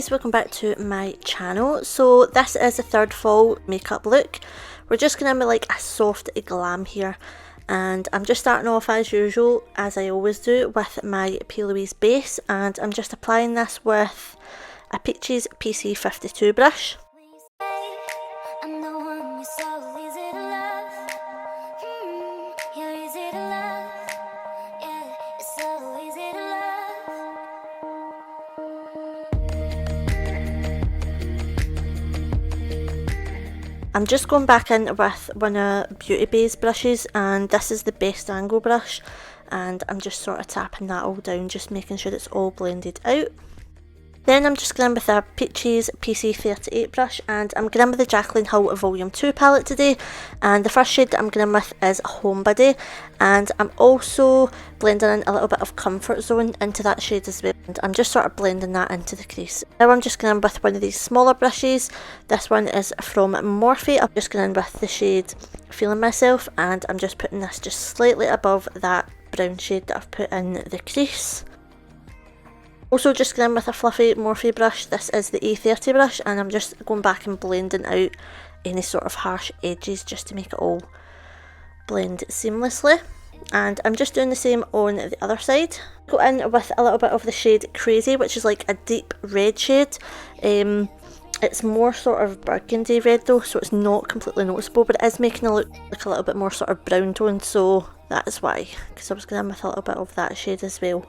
guys, welcome back to my channel. So this is the third fall makeup look. We're just going to be like a soft glam here, and I'm just starting off as usual, as I always do, with my P. Louise base, and I'm just applying this with a Peaches PC52 brush. I'm just going back in with one of Beauty Bay's brushes, and this is the Best Angle brush, and I'm just sort of tapping that all down, just making sure it's all blended out. Then I'm just going with a Peaches PC38 brush, and I'm going with the Jaclyn Hull Volume 2 palette today, and the first shade that I'm going with is Homebody, and I'm also blending in a little bit of Comfort Zone into that shade as well, and I'm just sort of blending that into the crease. Now I'm just going with one of these smaller brushes. This one is from Morphe. I'm just going with the shade Feeling Myself, and I'm just putting this just slightly above that brown shade that I've put in the crease. Also just going with a fluffy Morphe brush. This is the A30 brush, and I'm just going back and blending out any sort of harsh edges just to make it all blend seamlessly. And I'm just doing the same on the other side. Go in with a little bit of the shade Crazy, which is like a deep red shade. It's more sort of burgundy red though, so it's not completely noticeable, but it is making it look like a little bit more sort of brown tone, so that is why, because I was going in with a little bit of that shade as well.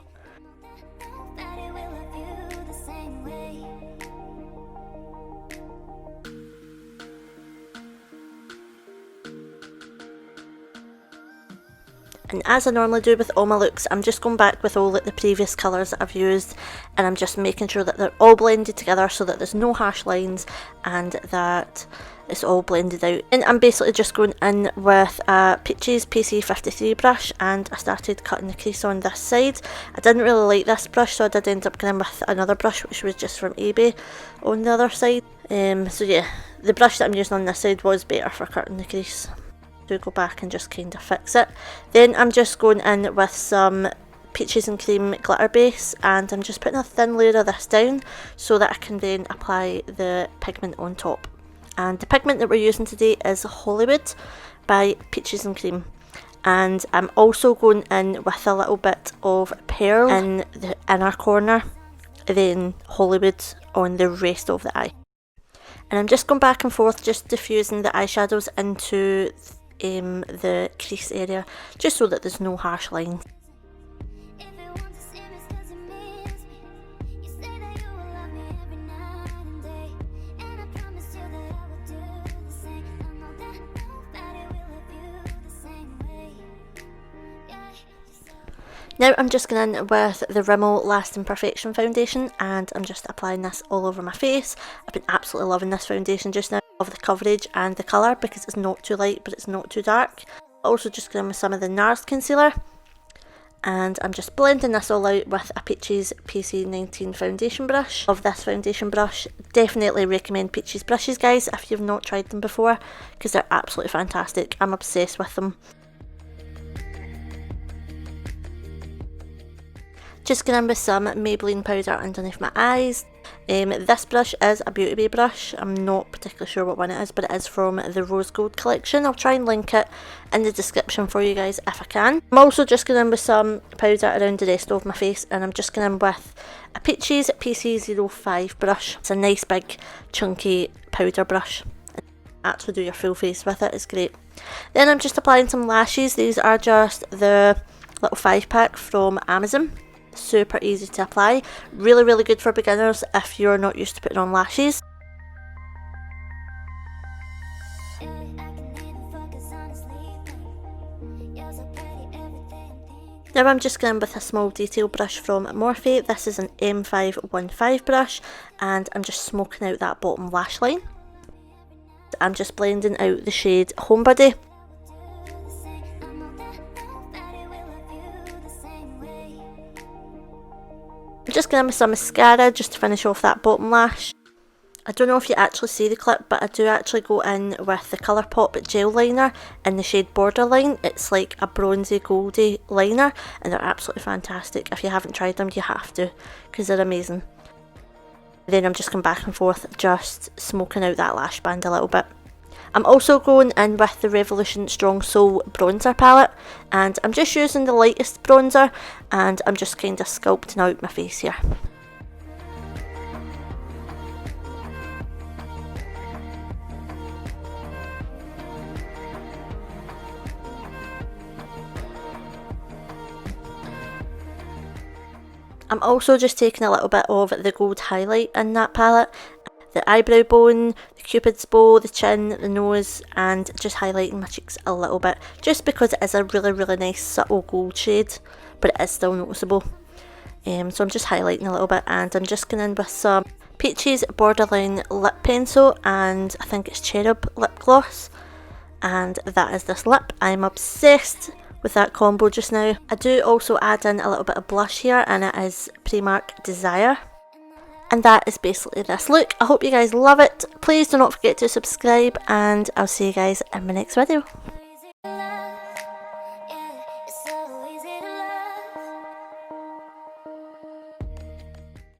And as I normally do with all my looks, I'm just going back with all like the previous colours that I've used, and I'm just making sure that they're all blended together so that there's no harsh lines and that it's all blended out. And I'm basically just going in with a Peaches PC53 brush, and I started cutting the crease on this side. I didn't really like this brush, so I did end up going in with another brush which was just from eBay on the other side. So yeah, the brush that I'm using on this side was better for cutting the crease. Go back and just kind of fix it. Then I'm just going in with some Peaches and Cream glitter base, and I'm just putting a thin layer of this down so that I can then apply the pigment on top. And the pigment that we're using today is Hollywood by Peaches and Cream, and I'm also going in with a little bit of Pearl in the inner corner, then Hollywood on the rest of the eye. And I'm just going back and forth, just diffusing the eyeshadows into the crease area, just so that there's no harsh lines. Now I'm just going in with the Rimmel Lasting Perfection foundation, and I'm just applying this all over my face. I've been absolutely loving this foundation just now. Of the coverage and the colour, because it's not too light but it's not too dark. Also just going with some of the NARS concealer, and I'm just blending this all out with a Peaches PC19 foundation brush. Of this foundation brush, definitely recommend Peaches brushes, guys, if you've not tried them before, because they're absolutely fantastic. I'm obsessed with them. Just going in with some Maybelline powder underneath my eyes. This brush is a Beauty Bay brush. I'm not particularly sure what one it is, but it is from the Rose Gold collection. I'll try and link it in the description for you guys if I can. I'm also just going in with some powder around the rest of my face, and I'm just going in with a Peaches PC05 brush. It's a nice big chunky powder brush. Actually do your full face with it, it's great. Then I'm just applying some lashes. These are just the little 5-pack from Amazon. Super easy to apply, really good for beginners if you're not used to putting on lashes. Now I'm just going with a small detail brush from Morphe. This is an M515 brush, and I'm just smoking out that bottom lash line. I'm just blending out the shade Homebody. I'm just going with some mascara just to finish off that bottom lash. I don't know if you actually see the clip, but I do actually go in with the Colourpop gel liner in the shade Borderline. It's like a bronzy goldy liner, and they're absolutely fantastic. If you haven't tried them, you have to, because they're amazing. Then I'm just going back and forth, just smoking out that lash band a little bit. I'm also going in with the Revolution Strong Soul bronzer palette, and I'm just using the lightest bronzer, and I'm just kind of sculpting out my face here. I'm also just taking a little bit of the gold highlight in that palette, the eyebrow bone, the cupid's bow, the chin, the nose, and just highlighting my cheeks a little bit, just because it is a really nice subtle gold shade, but it is still noticeable. So I'm just highlighting a little bit, and I'm just going in with some Peaches Borderline lip pencil, and I think it's Cherub lip gloss, and that is this lip. I'm obsessed with that combo just now. I do also add in a little bit of blush here, and it is Primark Desire. And that is basically this look. I hope you guys love it. Please do not forget to subscribe, and I'll see you guys in my next video.